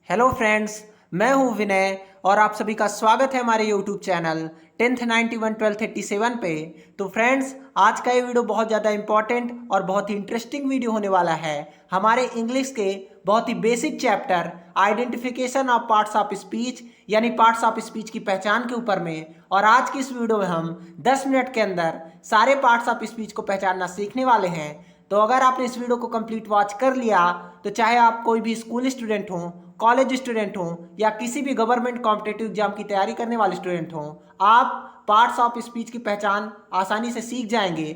Hello friends, मैं हूं विनय और आप सभी का स्वागत है हमारे यूट्यूब चैनल 10th 91 12th 87 पे। तो फ्रेंड्स, आज का ये वीडियो बहुत ज़्यादा इंपॉर्टेंट और बहुत ही इंटरेस्टिंग वीडियो होने वाला है हमारे इंग्लिश के बहुत ही basic chapter identification of parts of speech यानी पार्ट्स ऑफ स्पीच की पहचान के ऊपर में। और आज की इस वीडियो में हम 10 मिनट के अंदर सारे पार्ट्स ऑफ स्पीच को पहचानना सीखने वाले हैं। तो अगर आपने इस वीडियो को कंप्लीट वॉच कर लिया तो चाहे आप कोई भी स्कूल स्टूडेंट हो, कॉलेज स्टूडेंट हो या किसी भी गवर्नमेंट कॉम्पिटिटिव एग्जाम की तैयारी करने वाले स्टूडेंट हो, आप पार्ट्स ऑफ स्पीच की पहचान आसानी से सीख जाएंगे।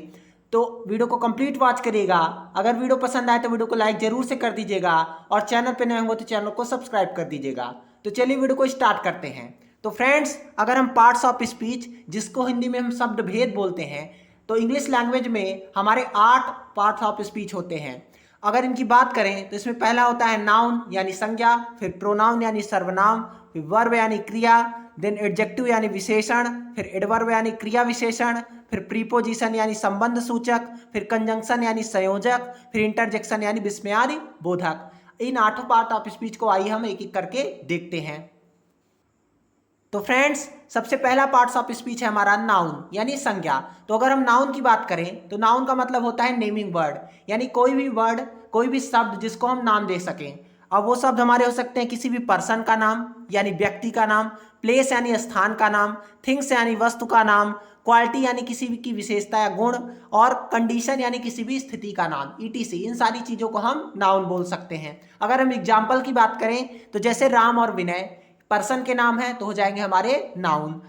तो वीडियो को कंप्लीट वॉच करिएगा। अगर वीडियो पसंद आए तो वीडियो को लाइक जरूर से कर दीजिएगा और चैनल पे नए होंगे तो चैनल को सब्सक्राइब कर दीजिएगा। तो चलिए वीडियो को स्टार्ट करते हैं। तो फ्रेंड्स, अगर हम पार्ट्स ऑफ स्पीच, जिसको हिंदी में हम शब्द भेद बोलते हैं, तो इंग्लिश लैंग्वेज में हमारे 8 पार्ट्स ऑफ स्पीच होते हैं। अगर इनकी बात करें तो इसमें पहला होता है नाउन यानी संज्ञा, फिर प्रोनाउन यानी सर्वनाम, फिर वर्ब यानी क्रिया, देन एडजेक्टिव यानी विशेषण, फिर एडवर्ब यानी क्रिया विशेषण, फिर प्रीपोजिशन यानी संबंध सूचक, फिर कंजंक्शन यानी संयोजक, फिर इंटरजेक्शन यानी विस्मयादि बोधक। इन 8 पार्ट ऑफ स्पीच को आइए हम एक एक करके देखते हैं। तो फ्रेंड्स, सबसे पहला पार्ट्स ऑफ स्पीच है हमारा नाउन यानी संज्ञा। तो अगर हम नाउन की बात करें तो नाउन का मतलब होता है नेमिंग वर्ड, यानी कोई भी वर्ड, कोई भी शब्द जिसको हम नाम दे सकें। अब वो शब्द हमारे हो सकते हैं किसी भी पर्सन का नाम यानी व्यक्ति का नाम, प्लेस यानी स्थान का नाम, थिंग्स यानी वस्तु का नाम, क्वालिटी यानी किसी भी की विशेषता या गुण, और कंडीशन यानी किसी भी स्थिति का नाम, ईटीसी। इन सारी चीज़ों को हम नाउन बोल सकते हैं। अगर हम एग्जाम्पल की बात करें तो जैसे राम और विनय पर्सन के नाम है तो हो जाएंगे हमारे नाउन।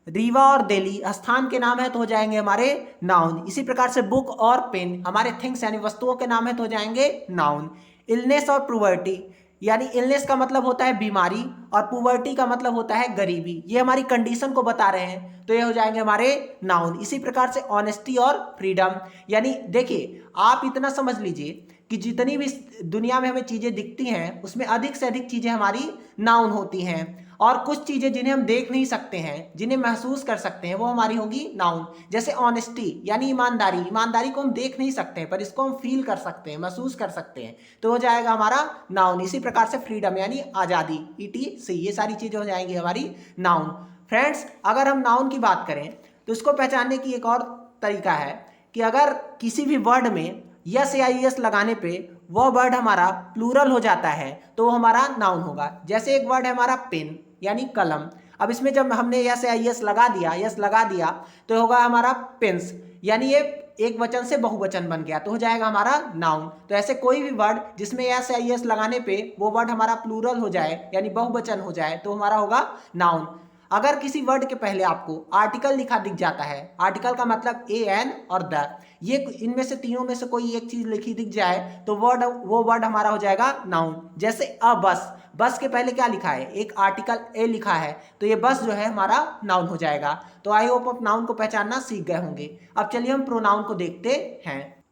रीवा और दिल्ली स्थान के नाम है तो हो जाएंगे हमारे नाउन। इसी प्रकार से बुक और पेन हमारे थिंग्स यानी वस्तुओं के नाम है तो हो जाएंगे नाउन। इलनेस और पुवर्टी, यानी इलनेस का मतलब होता है बीमारी और पुवर्टी का मतलब होता है गरीबी, ये हमारी कंडीशन को बता रहे हैं तो ये हो जाएंगे हमारे नाउन। इसी प्रकार से ऑनेस्टी और फ्रीडम, यानी देखिए आप इतना समझ लीजिए कि जितनी भी दुनिया में हमें चीज़ें दिखती हैं उसमें अधिक से अधिक चीज़ें हमारी नाउन होती हैं, और कुछ चीज़ें जिन्हें हम देख नहीं सकते हैं, जिन्हें महसूस कर सकते हैं, वो हमारी होगी नाउन। जैसे ऑनेस्टी यानी ईमानदारी, ईमानदारी को हम देख नहीं सकते हैं पर इसको हम फील कर सकते हैं, महसूस कर सकते हैं, तो हो जाएगा हमारा नाउन। इसी प्रकार से फ्रीडम यानी आज़ादी, ईटीसी, ये सारी चीज़ें हो जाएंगी हमारी नाउन। फ्रेंड्स, अगर हम नाउन की बात करें तो इसको पहचानने की एक और तरीका है कि अगर किसी भी वर्ड में यस या ईएस लगाने पे वह वर्ड हमारा प्लूरल हो जाता है तो वो हमारा नाउन होगा। जैसे एक वर्ड है हमारा पेन यानी कलम, अब इसमें जब हमने यस या ईएस लगा दिया, यस लगा दिया, तो होगा हमारा पेन्स, यानी ये एक वचन से बहुवचन बन गया तो हो जाएगा हमारा नाउन। तो ऐसे कोई भी वर्ड जिसमें यस या ईएस लगाने पे वो वर्ड हमारा प्लूरल हो जाए यानी बहुवचन हो जाए तो हमारा होगा नाउन। अगर किसी वर्ड के पहले आपको आर्टिकल लिखा दिख जाता है, आर्टिकल का मतलब ए एन और द, ये इनमें से तीनों में से कोई एक चीज लिखी दिख जाए तो वो वर्ड हमारा हो जाएगा नाउन। जैसे अ बस, बस के पहले क्या लिखा है, एक आर्टिकल ए लिखा है तो ये बस जो है हमारा नाउन हो जाएगा। तो आई होप आप नाउन को पहचानना सीख गए होंगे। अब चलिए हम प्रोनाउन को देखते हैं।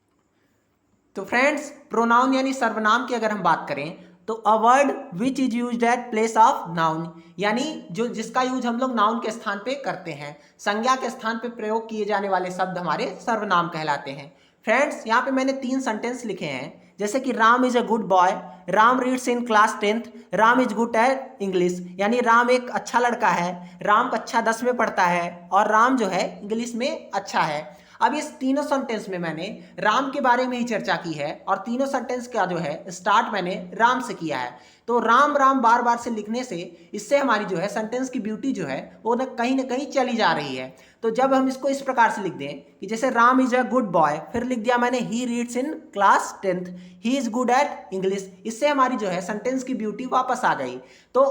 तो फ्रेंड्स, प्रोनाउन यानी सर्वनाम की अगर हम बात करें तो a word which is used at place of noun, यानी जो जिसका यूज हम लोग नाउन के स्थान पे करते हैं, संज्ञा के स्थान पे प्रयोग किए जाने वाले शब्द हमारे सर्वनाम कहलाते हैं। फ्रेंड्स, यहाँ पे मैंने 3 सेंटेंस लिखे हैं, जैसे कि Ram is a good boy, Ram reads in class 10th, Ram is good at English, यानी राम एक अच्छा लड़का है, राम कक्षा 10 में पढ़ता है और राम जो है इंग्लिश में अच्छा है। अब इस तीनों सेंटेंस में मैंने राम के बारे में ही चर्चा की है और तीनों सेंटेंस का जो है स्टार्ट मैंने राम से किया है। तो राम राम बार बार से लिखने से इससे हमारी जो है सेंटेंस की ब्यूटी जो है वो न कहीं चली जा रही है। तो जब हम इसको इस प्रकार से लिख दें कि जैसे Ram is a good boy, फिर लिख दिया मैंने he reads in class 10th, he is good at English, इससे हमारी जो है सेंटेंस की ब्यूटी वापस आ गई। तो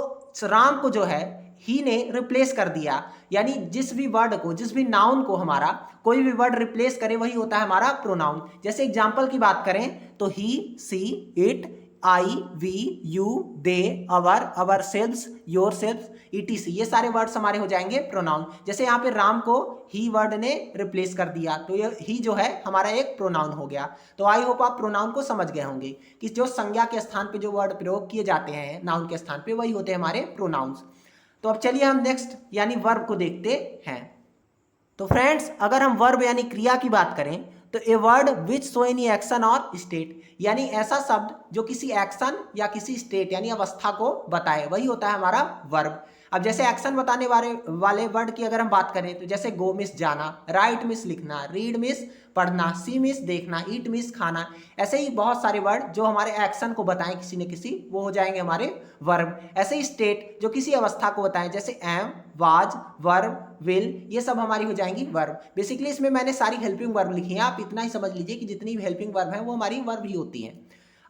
राम को जो है ही ने रिप्लेस कर दिया, यानी जिस भी वर्ड को, जिस भी नाउन को हमारा कोई भी वर्ड रिप्लेस करे वही होता है हमारा प्रोनाउन। जैसे एग्जांपल की बात करें तो he, she, it, I, we, you, they, ourselves, yourselves, etc, ये सारे वर्ड्स हमारे हो जाएंगे प्रोनाउन। जैसे यहाँ पे राम को ही वर्ड ने रिप्लेस कर दिया तो ये ही जो है हमारा एक प्रोनाउन हो गया। तो आई होप आप प्रोनाउन को समझ गए होंगे कि जो संज्ञा के स्थान पे जो वर्ड प्रयोग किए जाते हैं नाउन के स्थान पे वही होते हैं हमारे प्रोनाउंस। तो अब चलिए हम नेक्स्ट यानी वर्ब को देखते हैं। तो फ्रेंड्स, अगर हम वर्ब यानी क्रिया की बात करें तो a word which show any action और स्टेट, यानी ऐसा शब्द जो किसी एक्शन या किसी स्टेट यानी अवस्था को बताए, वही होता है हमारा वर्ब। अब जैसे एक्शन बताने वाले वर्ड की अगर हम बात करें तो जैसे गो मिस जाना, राइट मिस लिखना, रीड मिस पढ़ना, सी मिस देखना, ईट मिस खाना, ऐसे ही बहुत सारे वर्ड जो हमारे एक्शन को बताएं किसी न किसी, वो हो जाएंगे हमारे वर्ब। ऐसे ही स्टेट जो किसी अवस्था को बताएं जैसे एम, वाज, वर्ब, विल, ये सब हमारी हो जाएंगी वर्ब। बेसिकली इसमें मैंने सारी हेल्पिंग वर्ब लिखी हैं, आप इतना ही समझ लीजिए कि जितनी भी हेल्पिंग वर्ब है वो हमारी वर्ब ही होती हैं।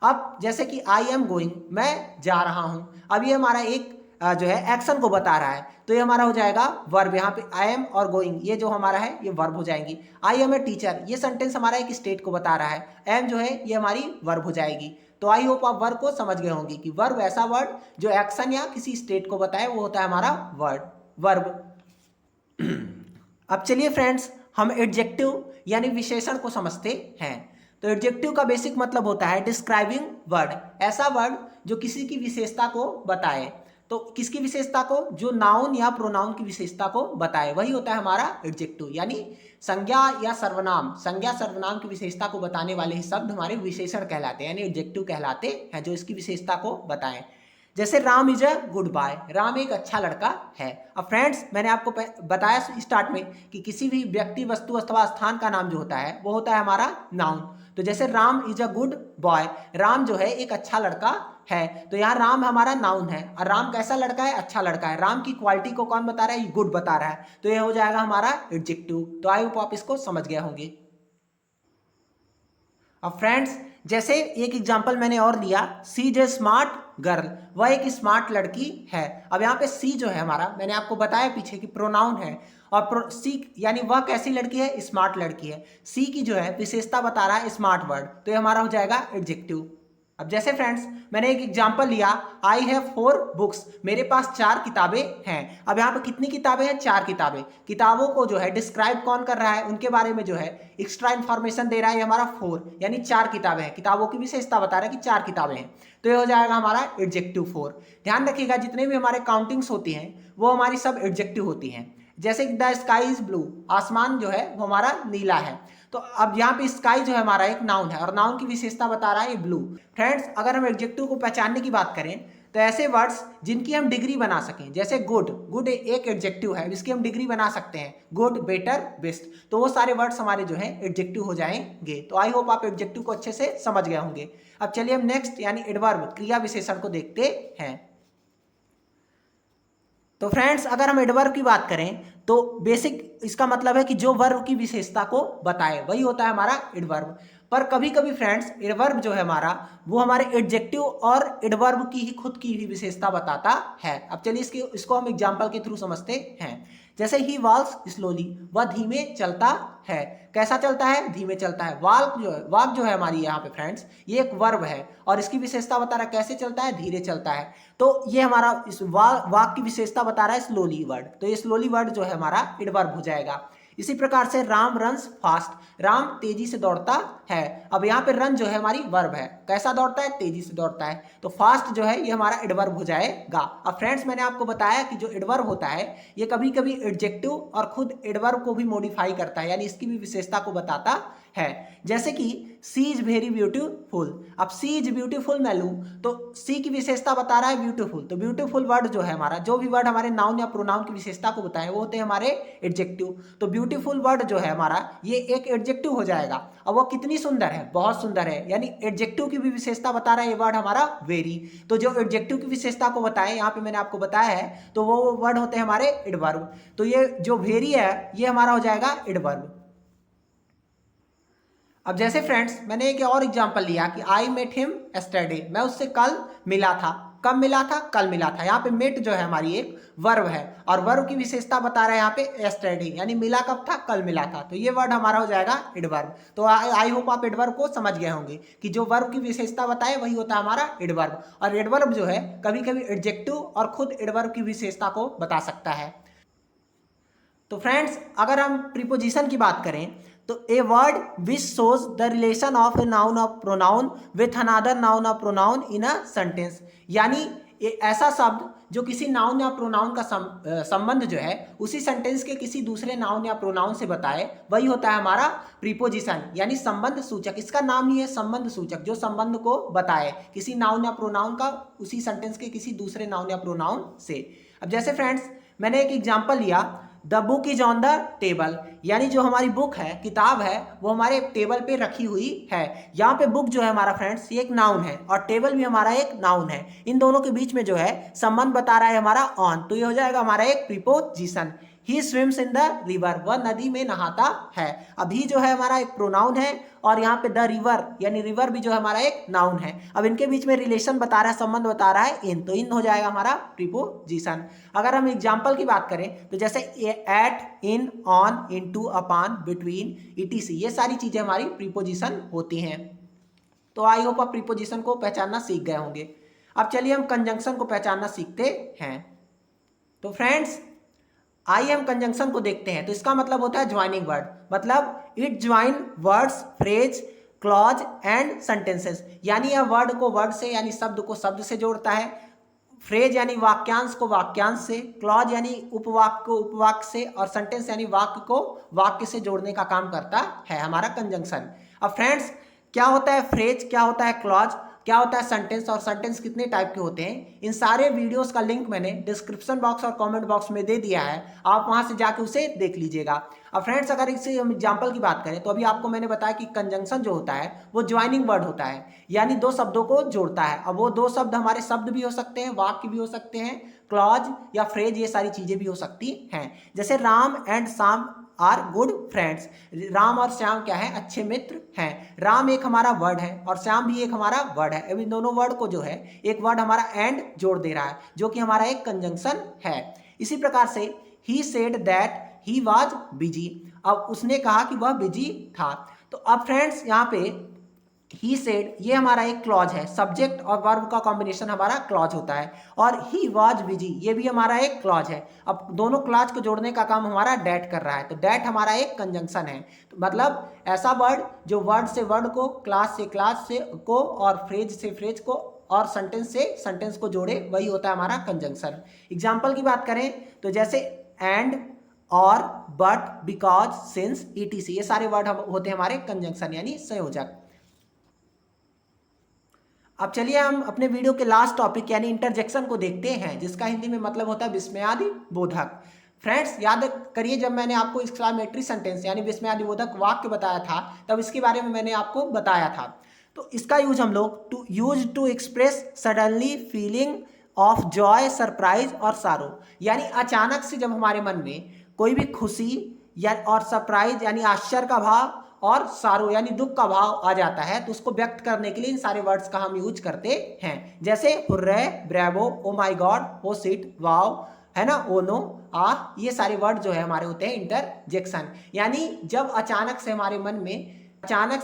अब जैसे कि आई एम गोइंग, मैं जा रहा हूं, अब ये हमारा एक जो है एक्शन को बता रहा है, तो ये हमारा हो जाएगा वर्ब। यहाँ पे आई एम और गोइंग ये जो हमारा है ये वर्ब हो जाएंगी। आई एम ए टीचर, ये सेंटेंस हमारा एक स्टेट को बता रहा है, एम जो है ये हमारी वर्ब हो जाएगी। तो आई होप आप वर्ब को समझ गए होंगे कि वर्ब ऐसा वर्ड जो एक्शन या किसी स्टेट को बताए, वो होता है हमारा वर्ब। अब चलिए फ्रेंड्स, हम एडजेक्टिव यानी विशेषण को समझते हैं। तो एडजेक्टिव का बेसिक मतलब होता है डिस्क्राइबिंग वर्ड, ऐसा वर्ड जो किसी की विशेषता को बताए। तो किसकी विशेषता को? जो नाउन या प्रोनाउन की विशेषता को बताए, वही होता है हमारा एडजेक्टिव। यानी संज्ञा या सर्वनाम, संज्ञा सर्वनाम की विशेषता को बताने वाले ही शब्द हमारे विशेषण कहलाते हैं, यानी एडजेक्टिव कहलाते हैं, जो इसकी विशेषता को बताएं। जैसे Ram is a good boy, Ram एक अच्छा लड़का है। अब फ्रेंड्स, मैंने आपको बताया स्टार्ट में कि किसी भी व्यक्ति, वस्तु अथवा स्थान का नाम जो होता है वो होता है हमारा नाउन। तो जैसे Ram is a good boy, Ram जो है एक अच्छा लड़का है, तो यहाँ राम हमारा नाउन है, और राम कैसा लड़का है? अच्छा लड़का है। राम की क्वालिटी को कौन बता रहा है? गुड बता रहा है, तो यह हो जाएगा हमारा एडजेक्टिव। तो आई होप आप इसको समझ गए होंगे। अब फ्रेंड्स, जैसे एक एग्जांपल मैंने और लिया, सी इज ए स्मार्ट गर्ल, वह एक स्मार्ट लड़की है। अब यहाँ पे सी जो है हमारा, मैंने आपको बताया पीछे कि प्रोनाउन है, और सी यानी वह कैसी लड़की है? स्मार्ट लड़की है। सी की जो है विशेषता बता रहा है स्मार्ट वर्ड, तो ये हमारा हो जाएगा एडजेक्टिव। अब जैसे फ्रेंड्स, मैंने एक एग्जांपल लिया, आई हैव 4 बुक्स, मेरे पास 4 किताबें हैं। अब यहाँ पे कितनी किताबें हैं? 4 किताबें। किताबों को जो है डिस्क्राइब कौन कर रहा है? उनके बारे में जो है एक्स्ट्रा इन्फॉर्मेशन दे रहा है हमारा 4, यानी 4 किताबें हैं। किताबों की विशेषता बता रहा है कि 4 किताबें हैं, तो ये हो जाएगा हमारा एडजेक्टिव 4। ध्यान रखिएगा, जितने भी हमारे काउंटिंग्स होती हैं वो हमारी सब एडजेक्टिव होती हैं। जैसे द स्काई इज ब्लू, आसमान जो है वो हमारा नीला है। तो अब यहाँ पे स्काई जो है हमारा एक नाउन है, और नाउन की विशेषता बता रहा है ये ब्लू। फ्रेंड्स, अगर हम एडजेक्टिव को पहचानने की बात करें तो ऐसे वर्ड्स जिनकी हम डिग्री बना सकें, जैसे गुड, गुड एक एडजेक्टिव है, इसकी हम डिग्री बना सकते हैं, गुड, बेटर, बेस्ट, तो वो सारे वर्ड्स हमारे जो है एडजेक्टिव हो जाएंगे। तो आई होप आप एडजेक्टिव को अच्छे से समझ गए होंगे। अब चलिए हम नेक्स्ट यानी एडवर्ब, क्रिया विशेषण को देखते हैं। तो फ्रेंड्स, अगर हम एडवर्ब की बात करें तो बेसिक इसका मतलब है कि जो वर्ब की विशेषता को बताए, वही होता है हमारा एडवर्ब। पर कभी कभी फ्रेंड्स, एडवर्ब जो है हमारा वो हमारे एडजेक्टिव और एडवर्ब की ही खुद की ही विशेषता बताता है। अब चलिए इसको हम एग्जांपल के थ्रू समझते हैं। जैसे ही वॉक्स स्लोली, वह धीमे चलता है। कैसा चलता है? धीमे चलता है। वॉक जो है हमारी यहाँ पे फ्रेंड्स, ये एक वर्ब है, और इसकी विशेषता बता रहा है कैसे चलता है? धीरे चलता है। तो ये हमारा इस वॉक की विशेषता बता रहा है स्लोली वर्ड, तो ये स्लोली वर्ड जो है हमारा एडवर्ब हो जाएगा। इसी प्रकार से राम रन्स फास्ट, राम तेजी से दौड़ता है। अब यहाँ पे रन जो है हमारी वर्ब है, कैसा दौड़ता है? तेजी से दौड़ता है। तो फास्ट जो है ये हमारा एडवर्ब हो जाएगा। अब फ्रेंड्स, मैंने आपको बताया कि जो एडवर्ब होता है ये कभी कभी एडजेक्टिव और खुद एडवर्ब को भी मॉडिफाई करता है, यानी इसकी भी विशेषता को बताता है। जैसे कि सी इज वेरी ब्यूटीफुल, अब सी इज ब्यूटीफुल मैं लूँ तो सी की विशेषता बता रहा है ब्यूटीफुल, तो ब्यूटीफुल वर्ड जो है हमारा, जो भी वर्ड हमारे नाउन या प्रोनाउन की विशेषता को बताए वो होते हैं हमारे एडजेक्टिव। तो ब्यूटीफुल वर्ड जो है हमारा ये एक एडजेक्टिव हो जाएगा। अब वो कितनी सुंदर है? बहुत सुंदर है, यानी एडजेक्टिव की भी विशेषता बता रहा है ये वर्ड हमारा वेरी। तो जो एडजेक्टिव की विशेषता को बताए यहाँ पे मैंने आपको बताया है, तो वो वर्ड होते हैं हमारे एडवर्ब। तो ये जो वेरी है ये हमारा हो जाएगा एडवर्ब। अब जैसे फ्रेंड्स, मैंने एक और एग्जांपल लिया कि आई मेट हिम यस्टरडे, मैं उससे कल मिला था। कब मिला था? कल मिला था। यहाँ पे मेट जो है हमारी एक वर्ब है, और वर्ब की विशेषता बता रहा है यहाँ पे यस्टरडे, यानी मिला कब था? कल मिला था। तो ये वर्ड हमारा हो जाएगा एडवर्ब। तो आई होप आप एडवर्ब को समझ गए होंगे कि जो वर्ब की विशेषता बताए वही होता है हमारा एडवर्ब। और एडवर्ब जो है कभी कभी एडजेक्टिव और खुद एडवर्ब की विशेषता को बता सकता है। तो फ्रेंड्स, अगर हम प्रीपोजिशन की बात करें तो a word which shows the relation of a noun of pronoun with another noun of pronoun in a sentence, यानी ऐसा शब्द जो किसी नाउन या प्रोनाउन का संबंध जो है उसी सेंटेंस के किसी दूसरे नाउन या प्रोनाउन से बताए, वही होता है हमारा प्रीपोजिशन यानी संबंध सूचक। इसका नाम ही है संबंध सूचक, जो संबंध को बताए किसी नाउन या प्रोनाउन का उसी सेंटेंस के किसी दूसरे नाउन या प्रोनाउन से। अब जैसे फ्रेंड्स मैंने एक एग्जाम्पल लिया, the book is on the table, यानी जो हमारी बुक है, किताब है, वो हमारे टेबल पे रखी हुई है। यहाँ पे बुक जो है हमारा फ्रेंड्स ये एक नाउन है और टेबल भी हमारा एक नाउन है। इन दोनों के बीच में जो है संबंध बता रहा है हमारा ऑन, तो ये हो जाएगा हमारा एक preposition. He swims in the river, वह नदी में नहाता है। अब ही जो है हमारा एक प्रोनाउन है और यहाँ पे द रिवर यानी रिवर भी जो है हमारा एक नाउन है। अब इनके बीच में रिलेशन बता रहा है, संबंध बता रहा है इन, तो इन हो जाएगा हमारा प्रीपोजिशन। अगर हम एग्जाम्पल की बात करें तो जैसे at, in, on, into, upon, between, ETC, ये सारी चीजें हमारी प्रीपोजिशन होती हैं। तो आई होप आप प्रीपोजिशन को पहचानना सीख गए होंगे। अब चलिए हम कंजंक्शन को पहचानना सीखते हैं। तो फ्रेंड्स आइए हम कंजंक्शन को देखते हैं। तो इसका मतलब होता है ज्वाइनिंग वर्ड, मतलब it join words, phrase, clause and sentences, यानी यह वर्ड को वर्ड से यानी शब्द को शब्द से जोड़ता है, फ्रेज यानी वाक्यांश को वाक्यांश से, क्लॉज यानी उपवाक्य को उपवाक्य से, और सेंटेंस यानी वाक्य को वाक्य से जोड़ने का काम करता है हमारा कंजंक्शन। अब फ्रेंड्स क्या होता है फ्रेज, क्या होता है क्लॉज, क्या होता है सेंटेंस, और सेंटेंस कितने टाइप के होते हैं, इन सारे वीडियोस का लिंक मैंने डिस्क्रिप्शन बॉक्स और कमेंट बॉक्स में दे दिया है, आप वहां से जाके उसे देख लीजिएगा। अब फ्रेंड्स अगर इसे हम एग्जांपल की बात करें तो अभी आपको मैंने बताया कि कंजंक्शन जो होता है वो ज्वाइनिंग वर्ड होता है, यानी दो शब्दों को जोड़ता है। अब वो दो शब्द हमारे शब्द भी हो सकते हैं, वाक्य भी हो सकते हैं, क्लॉज या फ्रेज, ये सारी चीजें भी हो सकती हैं। जैसे Ram and Shyam are good friends, Ram और श्याम क्या है, अच्छे मित्र हैं। राम एक हमारा वर्ड है और श्याम भी एक हमारा वर्ड है। अब इन दोनों वर्ड को जो है एक वर्ड हमारा एंड जोड़ दे रहा है, जो कि हमारा एक कंजंक्शन है। इसी प्रकार से he said that he was busy, अब उसने कहा कि वह बिजी था। तो अब फ्रेंड्स यहाँ पे ही सेड ये हमारा एक क्लॉज है, सब्जेक्ट और वर्ब का कॉम्बिनेशन हमारा क्लॉज होता है, और ही वाज बिजी ये भी हमारा एक क्लॉज है। अब दोनों क्लॉज को जोड़ने का काम हमारा डैट कर रहा है, तो डैट हमारा एक कंजंक्शन है। तो मतलब ऐसा वर्ड जो वर्ड से वर्ड को, क्लास से क्लास से को, और फ्रेज से फ्रेज को, और सेंटेंस से सेंटेंस को जोड़े, वही होता है हमारा कंजंक्शन। एग्जाम्पल की बात करें तो जैसे एंड, और, बट, बिकॉज, सिंस, ईटीसी, ये सारे वर्ड होते हैं हमारे कंजंक्शन यानी संयोजक। अब चलिए हम अपने वीडियो के लास्ट टॉपिक यानी इंटरजेक्शन को देखते हैं, जिसका हिंदी में मतलब होता है विस्मयादि बोधक। फ्रेंड्स याद करिए, जब मैंने आपको एक्सक्लामेटरी सेंटेंस यानी विस्मयादि बोधक वाक्य बताया था तब इसके बारे में मैंने आपको बताया था। तो इसका यूज हम लोग to express suddenly feeling of joy, surprise और सारो, यानी अचानक से जब हमारे मन में कोई भी खुशी या और सरप्राइज यानी आश्चर्य का भाव और सारो यानी दुख का भाव आ जाता है, तो उसको व्यक्त करने के लिए इन सारे वर्ड्स का हम यूज करते हैं। जैसे हुर्रे, ब्रेवो, ओ माई गॉड, ओ शिट, वाओ, है ना, ओ नो, आ, ये सारे वर्ड जो है हमारे होते हैं इंटरजेक्शन, यानी जब अचानक से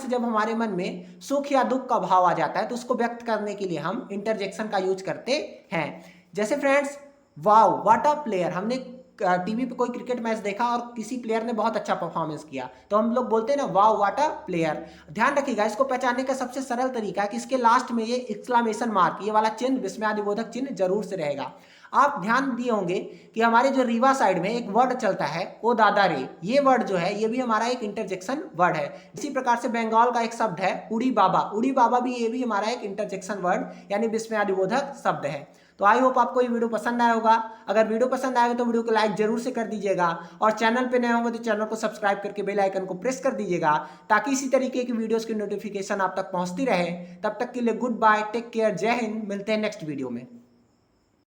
जब हमारे मन में सुख या दुख का भाव आ जाता है तो उसको व्यक्त करने के लिए हम इंटरजेक्शन का यूज करते हैं। जैसे friends wow what a player, हमने टीवी पे कोई क्रिकेट मैच देखा और किसी प्लेयर ने बहुत अच्छा परफॉर्मेंस किया, तो हम लोग बोलते हैं ना वाओ व्हाट अ प्लेयर। ध्यान रखिएगा, इसको पहचानने का सबसे सरल तरीका है कि इसके लास्ट में ये एक्सक्लामेशन मार्क, ये वाला चिन्ह, विस्मयादिबोधक चिन्ह जरूर से रहेगा। आप ध्यान दिए होंगे कि हमारे जो रीवा साइड में एक वर्ड चलता है ओ दादा रे, ये वर्ड जो है ये भी हमारा एक इंटरजेक्शन वर्ड है। इसी प्रकार से बंगाल का एक शब्द है उड़ी बाबा भी, ये भी हमारा एक इंटरजेक्शन वर्ड यानी विस्मयादिबोधक शब्द है। तो आई होप आपको ये वीडियो पसंद आया होगा। अगर वीडियो पसंद आएगा तो वीडियो को लाइक जरूर से कर दीजिएगा, और चैनल पे नए होंगे तो चैनल को सब्सक्राइब करके बेल आइकन को प्रेस कर दीजिएगा, ताकि इसी तरीके की वीडियोस की नोटिफिकेशन आप तक पहुंचती रहे। तब तक के लिए गुड बाय, टेक केयर, जय हिंद, मिलते हैं नेक्स्ट वीडियो में।